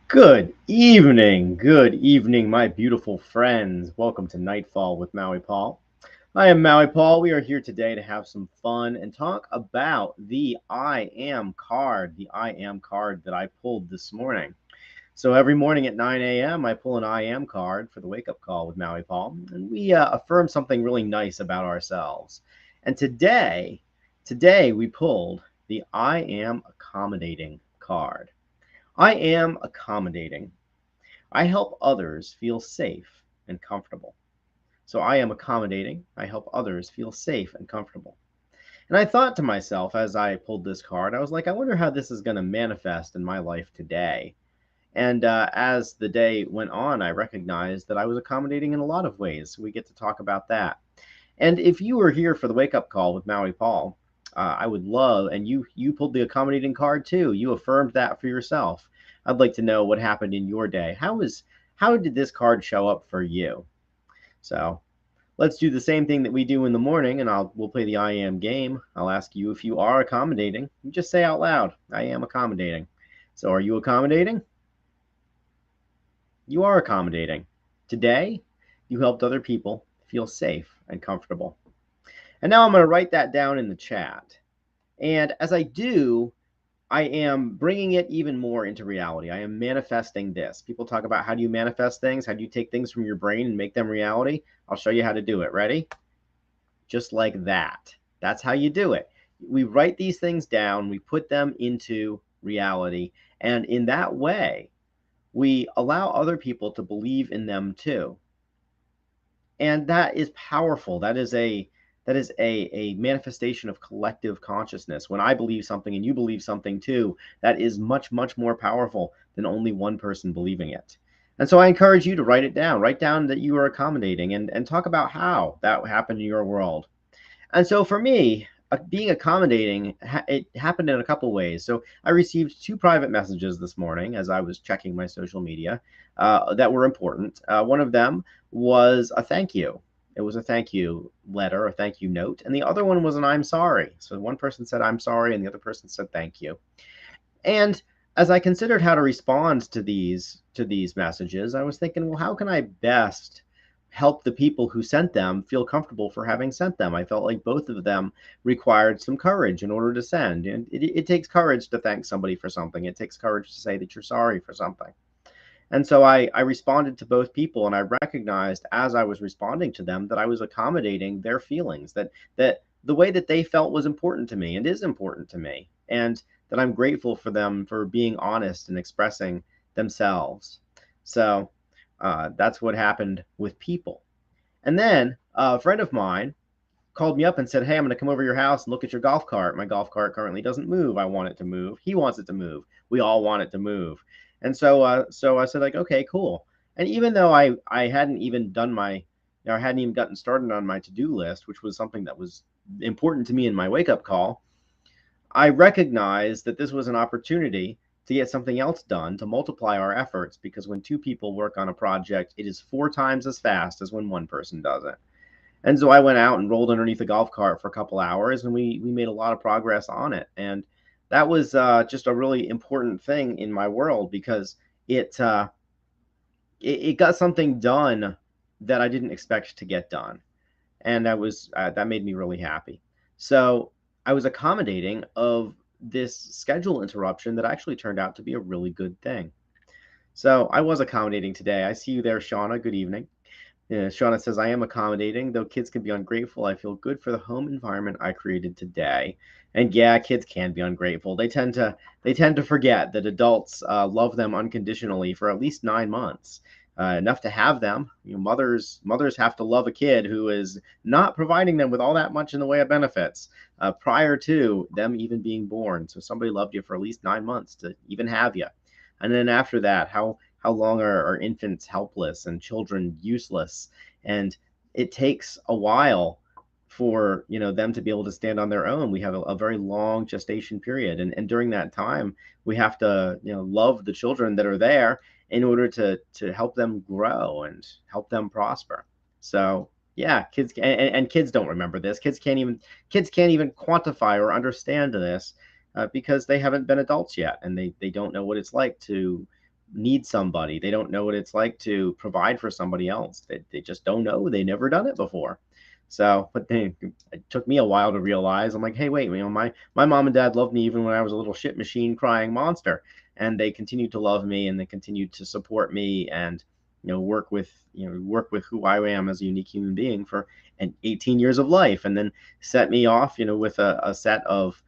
Good evening, my beautiful friends. Welcome to Nightfall with Maui Paul. I am Maui Paul. We are here today to have some fun and talk about the I Am card, the I Am card that I pulled this morning. So every morning at 9 a.m., I pull an I Am card for the wake up call with Maui Paul, and we affirm something really nice about ourselves. And today we pulled the I Am accommodating card. I am accommodating. I help others feel safe and comfortable. So I am accommodating. I help others feel safe and comfortable. And I thought to myself as I pulled this card, I was like, I wonder how this is going to manifest in my life today. And as the day went on, I recognized that I was accommodating in a lot of ways. So we get to talk about that. And if you were here for the wake up call with Maui Paul, I would love, and you pulled the accommodating card too. You affirmed that for yourself. I'd like to know what happened in your day. How did this card show up for you? So let's do the same thing that we do in the morning, and we'll play the I am game. I'll ask you if you are accommodating. You just say out loud, I am accommodating. So are you accommodating? You are accommodating. Today, you helped other people feel safe and comfortable. And now I'm going to write that down in the chat. And as I do, I am bringing it even more into reality. I am manifesting this. People talk about how do you manifest things? How do you take things from your brain and make them reality? I'll show you how to do it. Ready? Just like that. That's how you do it. We write these things down, we put them into reality, and in that way, we allow other people to believe in them too. And that is powerful. That is a manifestation of collective consciousness. When I believe something and you believe something too, that is much more powerful than only one person believing it. And so I encourage you to write it down. Write down that you are accommodating and talk about how that happened in your world. And so for me, being accommodating, it happened in a couple ways. So I received two private messages this morning as I was checking my social media that were important. One of them was a thank you. It was a thank you letter, a thank you note, and the other one was an I'm sorry. So one person said I'm sorry, and the other person said thank you. And as I considered how to respond to these messages, I was thinking, well, how can I best help the people who sent them feel comfortable for having sent them? I felt like both of them required some courage in order to send. And it takes courage to thank somebody for something. It takes courage to say that you're sorry for something. And so I responded to both people, and I recognized as I was responding to them that I was accommodating their feelings, that the way that they felt was important to me and is important to me, and that I'm grateful for them for being honest and expressing themselves. So that's what happened with people. And then a friend of mine called me up and said, "Hey, I'm going to come over to your house and look at your golf cart. My golf cart currently doesn't move. I want it to move. He wants it to move. We all want it to move." And so I said, like, okay, cool. And even though I hadn't even done I hadn't even gotten started on my to-do list, which was something that was important to me in my wake-up call, I recognized that this was an opportunity to get something else done, to multiply our efforts, because when two people work on a project, it is 4 times as fast as when one person does it. And so I went out and rolled underneath the golf cart for a couple hours, and we made a lot of progress on it. And that was just a really important thing in my world because it, uh, it got something done that I didn't expect to get done, and that made me really happy. So I was accommodating of this schedule interruption that actually turned out to be a really good thing. So I was accommodating today. I see you there, Shauna. Good evening. Yeah, Shauna says, I am accommodating, though kids can be ungrateful. I feel good for the home environment I created today. And yeah, kids can be ungrateful. They tend to forget that adults love them unconditionally for at least 9 months. Enough to have them. Mothers have to love a kid who is not providing them with all that much in the way of benefits prior to them even being born. So somebody loved you for at least 9 months to even have you. And then after that, how long are infants helpless and children useless? And it takes a while for them to be able to stand on their own. We have a very long gestation period, and during that time, we have to love the children that are there in order to help them grow and help them prosper. So yeah, and kids don't remember this. Kids can't even quantify or understand this because they haven't been adults yet, and they don't know what it's like to need somebody. They don't know what it's like to provide for somebody else. They just don't know. They never done it before. So, but then it took me a while to realize. I'm like, hey, wait, my mom and dad loved me even when I was a little shit machine crying monster, and they continued to love me and they continued to support me and work with who I am as a unique human being for 18 years of life, and then set me off, with a set of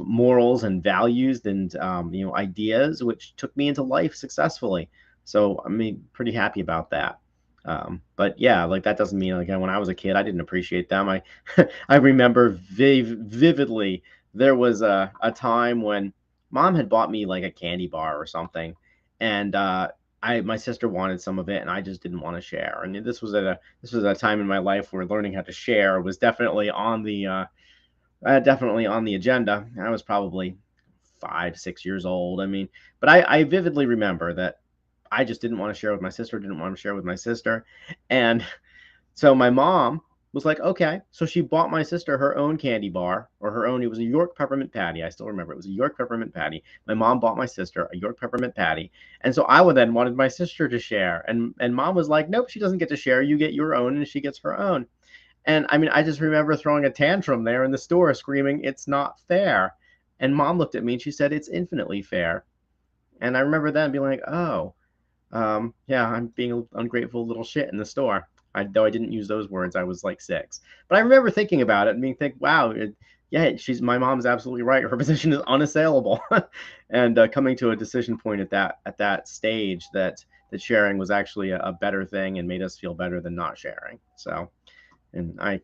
morals and values and ideas, which took me into life successfully. So I mean, pretty happy about that. But yeah, like that doesn't mean like when I was a kid, I didn't appreciate them. I I remember vividly there was a time when mom had bought me like a candy bar or something, and my sister wanted some of it, and I just didn't want to share. And this was a time in my life where learning how to share was definitely on the agenda. I was probably 5, 6 years old. I mean, but I vividly remember that I just didn't want to share with my sister, didn't want to share with my sister. And so my mom was like, okay. So she bought my sister her own candy bar, or her own, it was a York peppermint patty. I still remember it was a York peppermint patty. My mom bought my sister a York peppermint patty. And so I would then wanted my sister to share. And mom was like, nope, she doesn't get to share. You get your own and she gets her own. And I mean, I just remember throwing a tantrum there in the store screaming, it's not fair. And mom looked at me and she said, it's infinitely fair. And I remember then being like, oh, yeah, I'm being an ungrateful little shit in the store. Though I didn't use those words, I was like 6. But I remember thinking about it and being think, wow, yeah, my mom's absolutely right. Her position is unassailable, and coming to a decision point at that stage that sharing was actually a better thing and made us feel better than not sharing. So, and I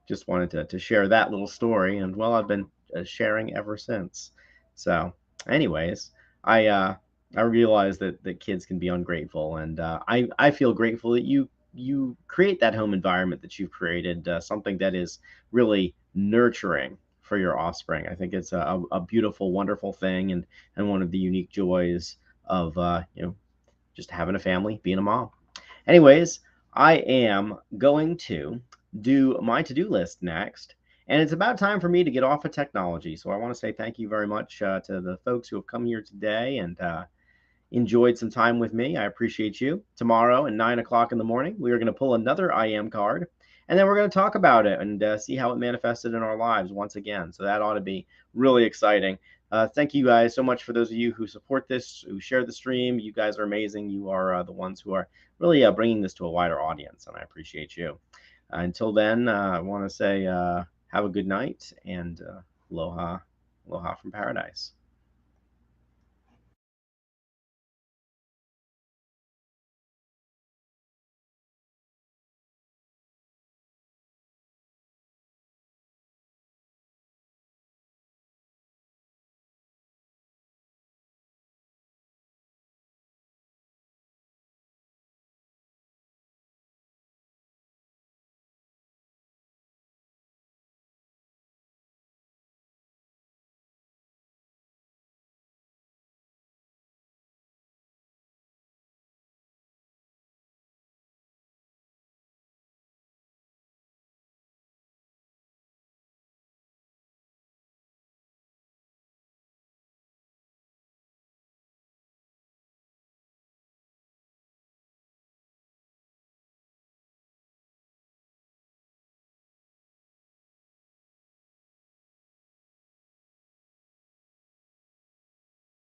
just wanted to share that little story, and well, I've been sharing ever since. So, anyways, I uh, I realize that kids can be ungrateful, and I feel grateful that you create that home environment that you've created, something that is really nurturing for your offspring. I think it's a beautiful, wonderful thing, and one of the unique joys of just having a family, being a mom. Anyways, I am going to do my to-do list next, and it's about time for me to get off of technology. So I want to say thank you very much to the folks who have come here today and enjoyed some time with me. I appreciate you. Tomorrow at 9 o'clock in the morning, we are going to pull another I am card, and then we're going to talk about it and see how it manifested in our lives once again. So that ought to be really exciting. Thank you guys so much for those of you who support this, who share the stream. You guys are amazing. You are the ones who are really bringing this to a wider audience, and I appreciate you. Until then, I want to say have a good night and aloha, aloha from paradise.